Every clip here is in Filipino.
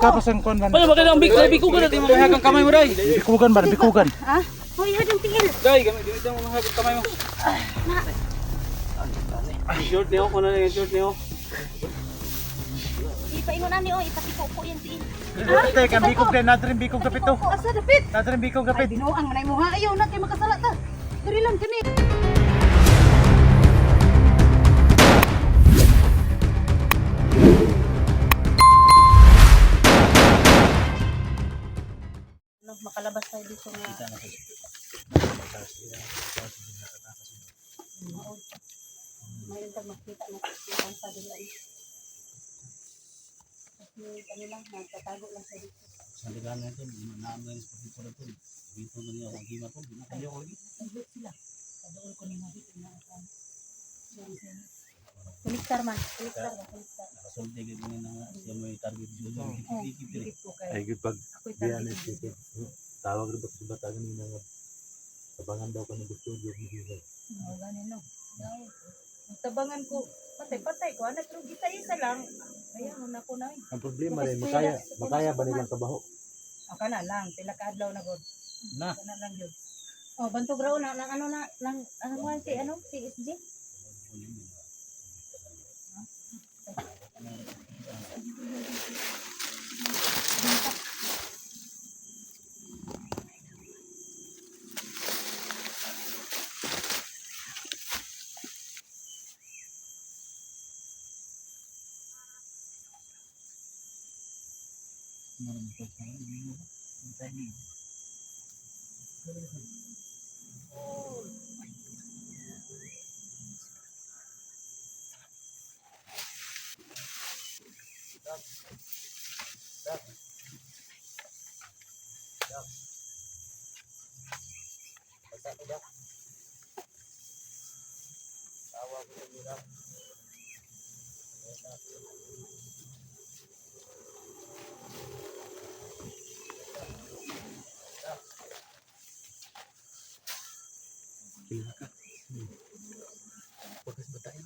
kapas ang kuan ban. Wala ba kailang bikugan natin mamahagang kamay mo day. Bikugan ban, bikugan. Ha? Hoy, hadong tingil. Day, gamit ang mamahagang kamay mo. Short niyo, kuno na yung short niyo. Ipaingon na niyo, ipatiko ko yan tiin. Tay kan bikog din natin bikog kapit to. Asa dapit? Natin bikog Ay, kapit. binuang manay mo ha. Ayaw na kayo makasala ta. Dali lang kani. Makalabas tayo dito nga. Mayroon tag makita na ang sa dila. Kasi kanila nagtatago lang sa dito. Sa ligan natin, naamay sa dito na to. Dito na niya ang hima to, binakayo ko lagi. Naglut sila. Kadool ko ni Marit na kan. Kuliktar man, kuliktar. Nakasulti gid ni nga siya may target dito. Ay gud pag diyan dito. Tawag rin sa batagan ni nga tabangan daw kanang gusto jud ni Higa. Oh, ganin no. Tabangan ko, patay ko anak pero kita isa lang. Kaya na ko na. Ang problema rin makaya ba nilang kabaho? Aka na lang, pila ka adlaw na god. Na. Kana lang jud. Oh, bantog raw na lang ano na lang ano si SJ. Pagkas ba tayo?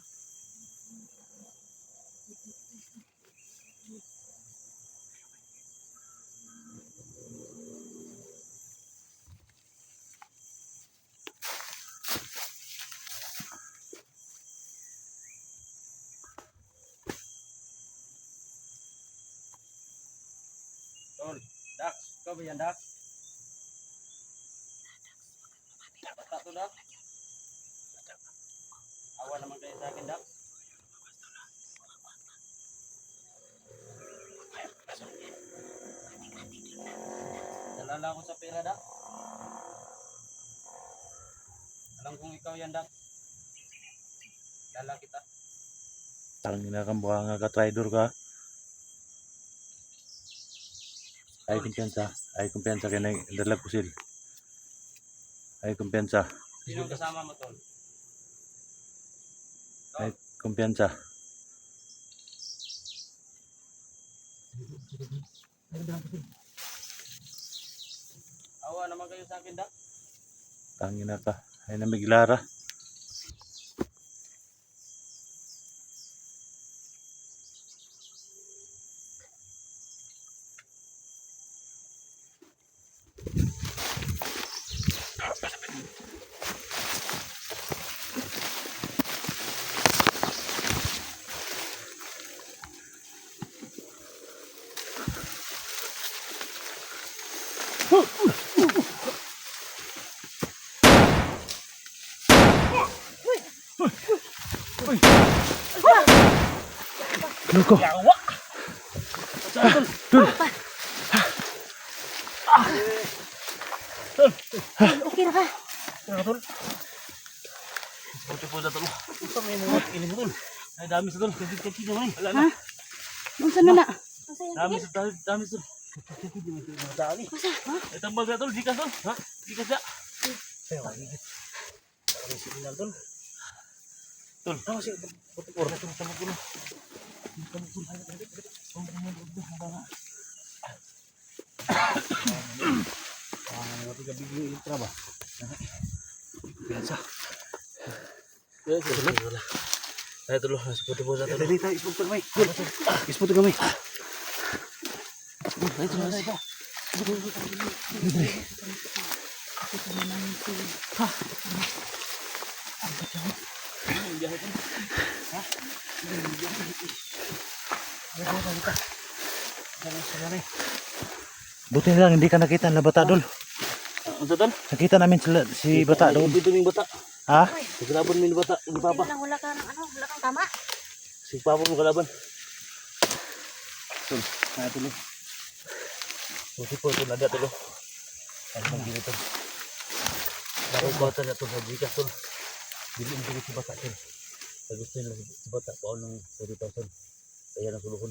Tol, Dax, ikaw ba yan, Dax? Bata to, Dax? Awa naman kayo sa akin, Dax? Dalala ko sa pera, Dax? Alam kong ikaw yan, Dax? Dala kita. Tangin na kang buha nga ka-trader ka. Ay kumpiyansa kay na dalag kusil. Ay kumpiyansa. Sino ang kasama mo, Tol? Ay kumpiyansa. Awa naman kayo sa akin, Dax? Tangin na ka. Ay namiglara. Loko. Yawa! Dul. Okay na ka. Tol. Buti po na, Tol. Ito may mga ilim, Tol. Ay, dami sa, Tol. Kasi naman. Wala na. Unsa na na? Dami sa, dami sa. Dami. Ay, tambal na, Tol. Dikas, Tol. Ha? Dikas na. Dami signal, Tol. Tol. Tama siya. Puti po. Tol, tama po na. Ay, tuloy. Puti po sa, Tol. Dali tayo, isputo kami. Isputo kami. Ito na ito. Buti na lang hindi ka nakita na bata dol. Ano sa tol? Nakita namin sila, si bata doon. Dito yung bata. Ha? Kalaban mo yung bata. Yung papa. Wala wala ka ng ano, wala kang tama. Si papa mo kalaban. Tol, na tuloy. Buti po ito nada tuloy. Ano bang gini tol? Bakit bata na tol sa Gcash tol? Dili ang gini si bata tol. Gusto nila si bata paon ng 40,000. Kaya nang suluhon.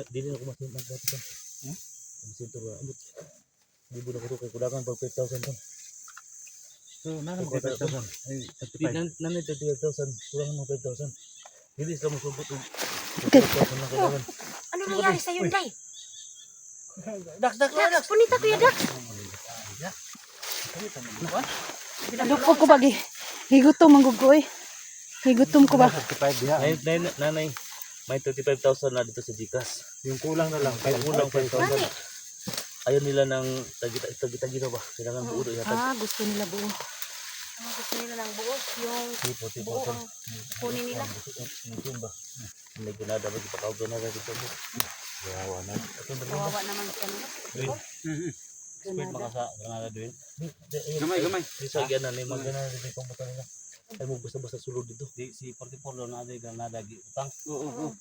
Dili na kumasin ng bata tol. Kumasin tol. Amot. Libo na ko ito kay kulangan pag 5,000 tol. So, Ay, 35,000. Kulangan ng 5,000. Hindi sila masubot yung 5,000 na kailangan. Ano nangyari sa iyo, Day? Dax! Punita ko ya, Dax. Dukko ko bagi. Higutom ang gugoy. Higutom ko ba? 35 diha. Nanay, may 35,000 na dito sa Gcash. Yung kulang na lang. Ay, kulang 5,000. Mani. Ayaw nila ng tagita ba? Kailangan buo doon yata. Gusto nila buo. Ang gusto nila ng buo, yung buo 40,000. ang kunin nila. Yung ba? Hindi ginada ba? Ipakaw na dito. Yawa na. Kawawa naman siya nila. Speed makasa. Granada doon. Gamay. Sa gana na yung mga gana dito yung pambutan nila. Ay mo basta-basta sulod dito. Di si 44 daw na ada granada gi utang. Oo.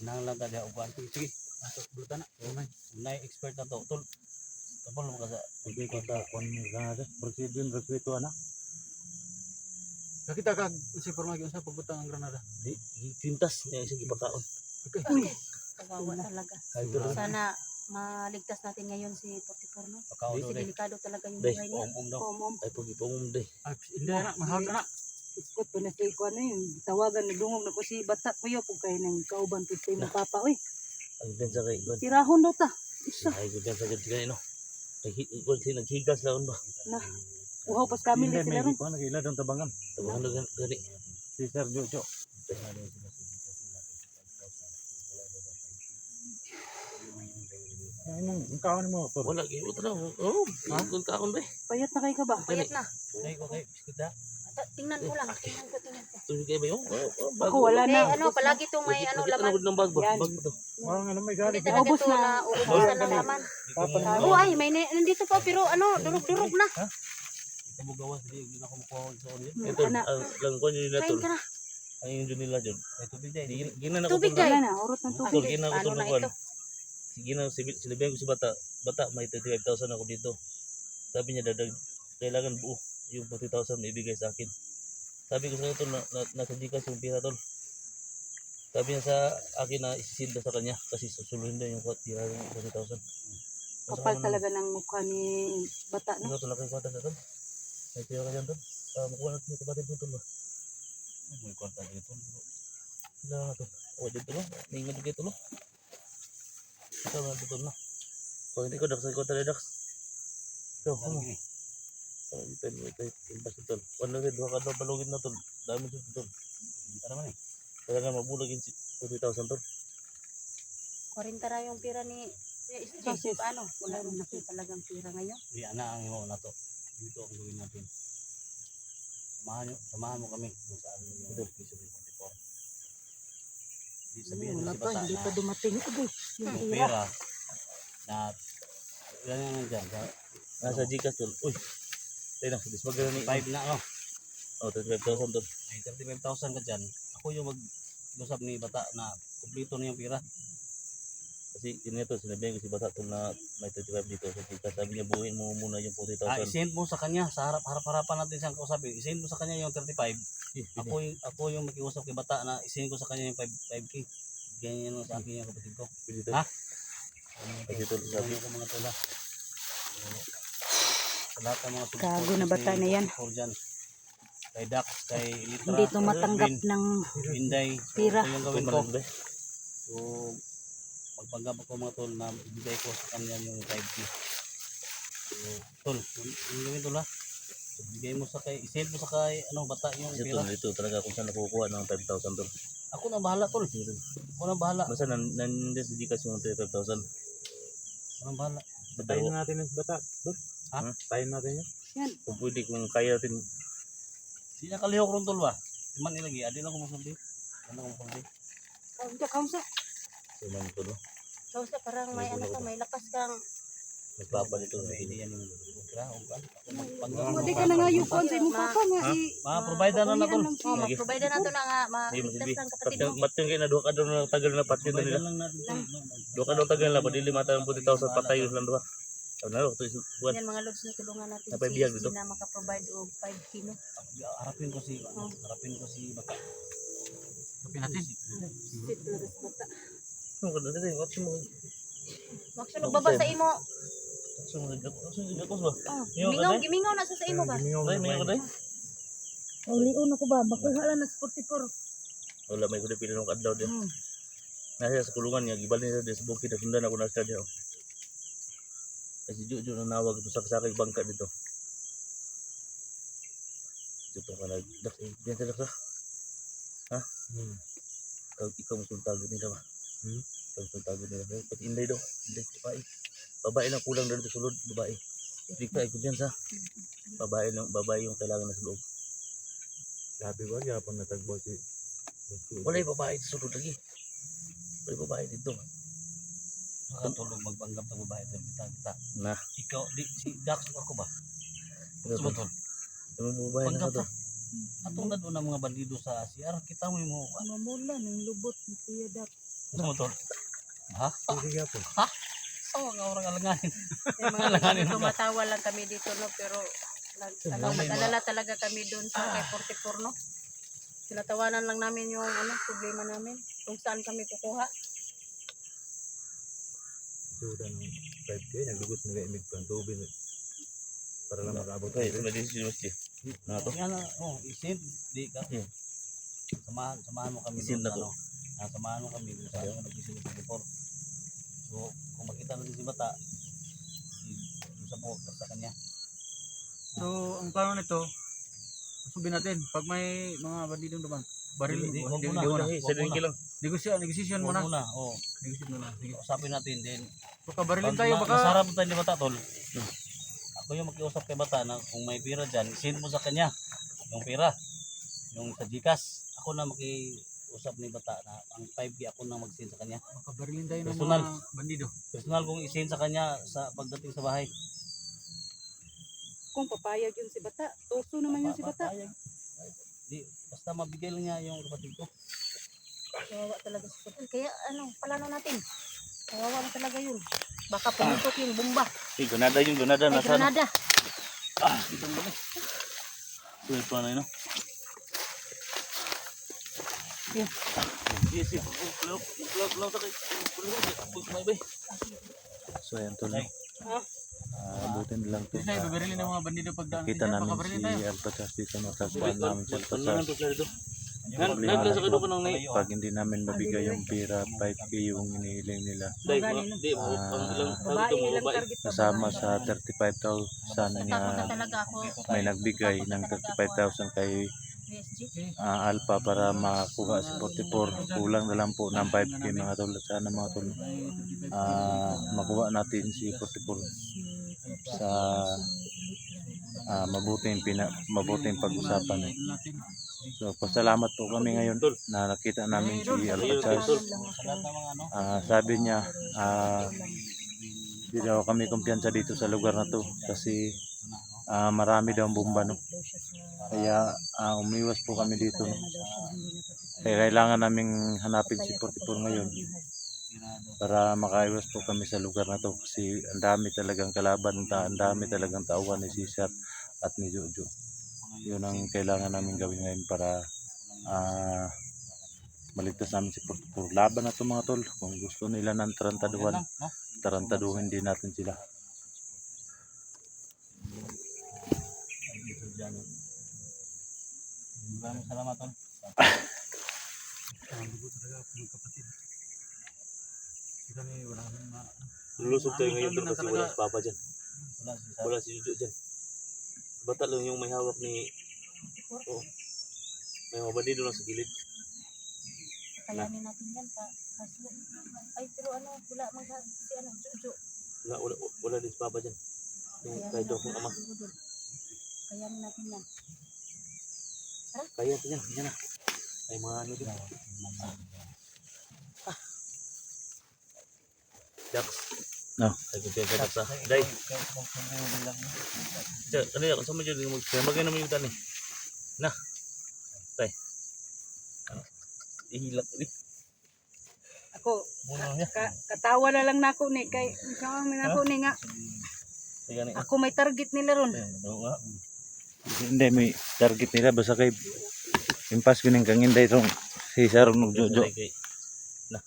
Nang lang kada uban. Sige. Ato bulutan na. Gamay. Nay expert na to. Tol. Tapos mo kasa. Hindi ko ta kon Granada. President respeto ana. Nakita ka si Formagi unsa pagbutang ang granada. Di pintas niya isang ipakaon. Kawawa talaga. Ay tuloy. Sana maligtas natin ngayon si 44, no? Pakaw Kasi daw dai. delikado talaga yung Day. buhay niya. Daw. Omom. Ay pagipamum day. Hindi na mahag na. Iskot ko na sa iko ano yung tawagan na dungog na ko si bata ko yo kung kay nang kauban pistay mo papa oy. Ang densa kay Gwen. Tirahon daw ta. Isa. Ay gud sa gud kay no. Naghigas lang ba? Na. Uhaw pas kami Hindi, sila may ron. ko nakila doon tabangan. Tabangan na gani. Si Sir Jojo. Ay, ang kawan mo. Por. Wala gyud utra. Oh, kung kaon ba? Payat na kay ka ba? Payat na. Nay ko kay biskit da. Tingnan ko lang. Tingnan ko. Tuloy kay ba yung? Ako wala Eh, na. ano, palagi itong may ano laman. Ano ng bag ba? Yan. Bag to. Wow, ano may galing. Hindi talaga Naubos ito na. na uubusan ng laman. Oo, ay, may nandito pa, pero ano, durog-durog na. Ito mo gawas di na ko makuha sa on yun. Ito lang ko nila Kain tol. ka na. Ay yung nila jud. Ay tubig dai. Gina na ko Tubig tol. dai. Wala na. Urot ng Tol tubig. gina ko Paano tol na kuan. ito? Sige na sinabihan ko si bata may 35,000 ako dito. Sabi niya dadag kailangan buo yung 40,000 na ibigay sa akin. Sabi ko sa kanya tol nasa Gcash yung pira tol. Sabi niya sa akin na isisinda sa kanya kasi susuluhin daw yung pira yung 40,000. Kapal talaga ng mukha ni bata no. Ikaw tulak yung kwarta sa tol. May pira ka dyan tol. Makuha natin yung kapatid mo tol ba? May kwarta dito. Sila nga tol. O dito ba? May ingad kayo tol. Ikaw nga tol na. Kung hindi ko dax ko tol dax. Ikaw ano? Ito imbas tol. Wala rin duha ka daw balugin na tol. Dami dito tol. Kita naman eh. Kailangan mabulag yung 40,000 tol. 40 na yung pira ni SJ. Paano? Wala rin na talagang pira ngayon. Di ana ang imo na to. Dito ang gawin natin. Samahan mo kami kung saan yung piso ng 44. Di sabihin Wala si pa. bata Hindi na pa dumating. Uy. Yung yung ira. pera na ilan na nandyan sa Nasa Gcash tol. Uy. Tayo na. Dismag na ni. 5 na oh. O 35,000 tol. May 35,000 ka dyan. Ako yung mag-usap ni bata na kumplito na yung pera. Kasi yun nga tol. Sinabihan ko si bata tol na may 35 dito sa Gcash. Sabi niya buuin mo muna yung 40,000. I-send mo sa kanya sa harap-harapan natin siyang kausapin. I-send mo sa kanya yung 35. Ako yung makiusap kay bata na i-send ko sa kanya yung 5K. Ganyan lang sa akin yung kapatid ko. Pili tol. Ha? Kasi tol sabi. Sabi ko mga tula. Sa lahat ng mga Gago na bata na yan. Dyan. Kay Dax, kay Litra, Hindi tumatanggap ng Inday. pira. So, ito yung Kung gawin ko. malang ba? So, magpanggap ako mga tol na ibigay ko sa kanya yung 5K. So, tol, yung gawin tol ha. So, bigay mo sa kay, isend mo sa kay, ano, bata yung Kasi pera. tol ito talaga kung saan nakukuha ng 5,000 tol. Ako na bahala tol. Ako na bahala. Basta nandun sa Gcash yung 35,000. Anong bahala? Patayin na natin yung bata. Doon. Ha? Patayin natin yun. Yan. Kung pwede, kung kaya natin. Di na kalihok ron tol ba? Iman ilagi, adi lang kumusulti. Ano kumusulti? Kausa. Suman ito, no? Kausa parang may ano ka, may lakas kang Nagpapa dito. Hindi yan yung kira o kan. Wala ka na nga yung kuan sa imong papa nga. Ma-provide na na tol. oh, mag-provide na to na nga Hindi mo maligtas sabi. lang kapatid mo. Patyon kayo na, duha ka doon na tagal na patyon na Provide nila. lang natin tol. Duha ka doon tagal na, padili mata ng 40,000 patay yun lang duha. Sabi na, ito yung buwan. Yan mga lods na tulungan natin Napay si biyag SG dito. na makaprovide og 5 kilo. Harapin ko si bata. Harapin natin. Sit talaga sa bata. Ano ka doon? What mo? Magsulog baba sa imo. Gatos ba? Oh, Yung gimingaw, ano? gimingaw na sa imo ba? Day, may ako day. Oh, liun ako ba? Bakuha lang na 44. Wala, may kundi pinanong kadlaw din. Nasa sa kulungan niya, gibal niya sa bukid, nasundan ako na sa diyo. Kasi Jojo na nawag ito sa sakay bangka dito. Dito ka na, diyan sa laksa. Ha? Ikaw musultago nila ba? Ikaw musultago nila. Pati inday daw, inday, babae. Babae lang kulang doon sa sulod, babae. Hindi ka ikot yan sa babae yung kailangan na sa loob. Sabi ba, yapon natagbo si... Wala yung babae sa sulod lagi. Wala yung babae dito. Makatulog magpanggap ng babae tol. Kita. Na, Ikaw di si Dax ako ba? ito Sumo tol. yung babae na Panggap to. ta. Atong dadto ng mga bandido sa CR, kita mo yung mga Mamula ng lubot ni Kuya Dak. Sumo tol. Ha? Sige yapon. So nga orang alanganin. Yung mga lods, tumatawa lang kami dito no pero nag-alala talaga kami doon sa kay 44 no. Tinatawanan lang namin yung problema namin kung saan kami kukuha. Sudan ng 5K, naglugos nila imig pang tubig. Para lang mag-abot. Okay, ito na din si Justy. Na to. Yan isin di ka. Samahan mo kami Isin doon na sa to. samahan mo kami doon sa nag-isin ng 44. So, kung makita natin si bata, doon sa buhok sa kanya. So, ang plano nito, susubin natin. Pag may mga bandidong naman, baril Hindi, mo. wag Hindi muna. muna. Sa rin lang. Negosisyon Huwag muna. muna. Oh, Negosisyon muna. Sige. usapin natin din. Baka barilin tayo, baka... Nasarap tayo ni bata tol. Ako yung makiusap kay bata na kung may pira dyan, send mo sa kanya yung pira. Yung sa Gcash, ako na makiusap ni bata na ang 5K ako na mag-send sa kanya. Baka barilin tayo ng Personal. mga bandido. Personal kong i-send sa kanya sa pagdating sa bahay. Kung papayag yun si bata, tuso naman yun si bata. Papayag. Di, basta mabigay lang niya yung kapatid ko. Kawawa talaga si Kuya. Kaya plano natin. Kawawa na talaga yun. Baka pumutok yung bomba. Eh, ganada yung ganada. Ay, Nasa ano? granada. Dito mo. Ito pa na yun. Yes, yes. So, ayan to lang. Abutin lang to. Hindi tayo barilin ng mga bandido pagdaan. Kita Baka namin barilin si tayo. Alpatras dito. Matagpuan namin si Alpatras. Problema Problema sa na kaduko po, ng nai. pag hindi namin mabigay yung pira, 5K yung inihiling nila. Di, Babae ilang target pa Kasama sa 35,000 Takot na na talaga ako. may nagbigay ng 35,000 kay PSG. Alpha para makakuha si 44. Kulang na lang po ng 5K mga tol. Sana mga tol makuha natin si 44 sa mabuting pag-usapan. So pasalamat po kami ngayon na nakita namin si Alpha. Sabi niya hindi daw kami kumpiyansa dito sa lugar na to kasi marami daw bomba, no? Kaya umiwas po kami dito, no? Kaya kailangan naming hanapin si 44 ngayon para makaiwas po kami sa lugar na to kasi ang dami talagang kalaban, ang dami talagang tauhan ni Cesar at ni Jojo. Yun ang kailangan namin gawin ngayon para maligtas namin si 44. Laban na to mga tol. Kung gusto nila ng tarantaduhan, tarantaduhin din natin sila. Maraming salamat tol. Lulusog tayo ngayon tol kasi wala si Papa dyan. Wala si Sar. Wala si Jojo dyan. Bata lang yung may hawak ni... Oo. May mga bandido lang sa gilid. Kayanin natin yan. Kaso, ay pero wala si Jojo. Wala din si Papa dyan. Yung kahit daw kung ama. Kaya natin yan. Kaya ito yan na. Ay mga ano din. Jax. No. Ay kung kaya Jax ah. Day. Kanina, kung saan mo dyan, magkaya naman yung tani. Na. Day. Ihilak ni. Ako, Muna niya. katawa na lang nako ni kay kami nako ni nga Kaya ni. ako may target nila ron. Oo nga. Hindi, may target nila. Basta kay impas ko ng kanginday itong si Sarong Jojo. Na.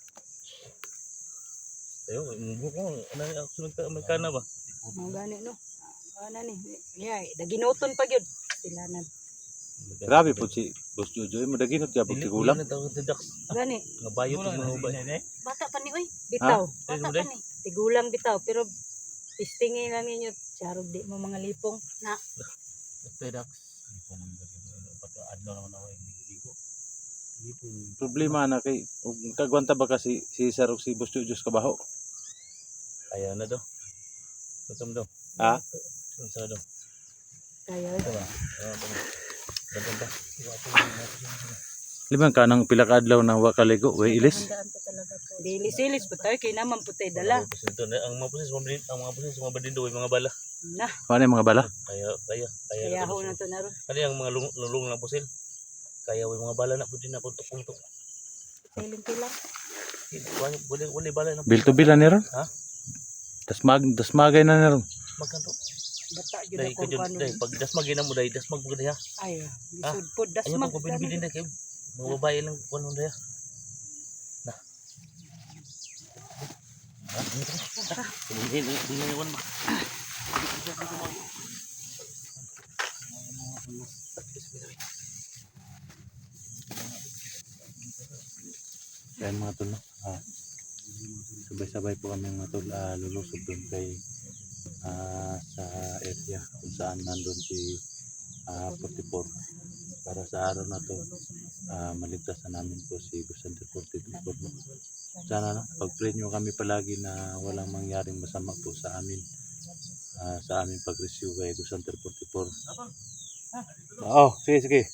Ayo, munggo ko. Ano sunod ka Amerikana ba? Mo gani no. Ana ni. Yeah, daginoton pa gyud sila na. Grabe po si Boss Jojo. Madaginot niya pag tigulang. Dili na tawag Jax. Gani, Nga bayot ng mga ubay. Bata pa ni, uy. bitaw. Ay, Bata mo pa day. ni. Tigulang bitaw pero pistingin lang ninyo charog di mo mga lipong na Pedax. Pagka-adlaw naman ako yung ligo. Problema na kay ug kagwanta ba kasi si Sarong si Boss Jojo sa kabaho. Ayaw na daw. Tutom daw. Ha? Sa daw. kaya Ito ba? Ganda. Limang ka nang pila ka adlaw nang wa kaligo, way ilis. Handaan ko talaga to. dili silis pa tayo kay naman putay dala. Ang mga pusis, mga badin daw, yung mga bala. Na, Paano yung mga bala? Kaya kaya ho na to na ron. Kali ang mga lulong ng pusil. Kaya yung mga bala na pwede na puntok-puntok. Silent lang. Wala bala na. Bil to bil na ron. Ha? Tas magay na ron. Magkanto. Bata gyud Dahil ako ka dyan, kanu. dahil pag dasmagin na mo, dahil dasmag mo kaya. Ay, Ah, bisud pod Ayaw dasmag. pag binibili na kayo. Mga babae lang kung ano daya. Na. Ha? Hindi na iwan ba? Yan mga tol, no? Sabay-sabay po kami mga tol, lulusog doon kay sa area kung saan nandun si 44 para sa araw na to maligtas na namin po si Gusante 44, no? Sana no, pag-pray nyo kami palagi na walang mangyaring masama po sa amin sa aming pag-rescue kay Gusante 44. Oo, sige.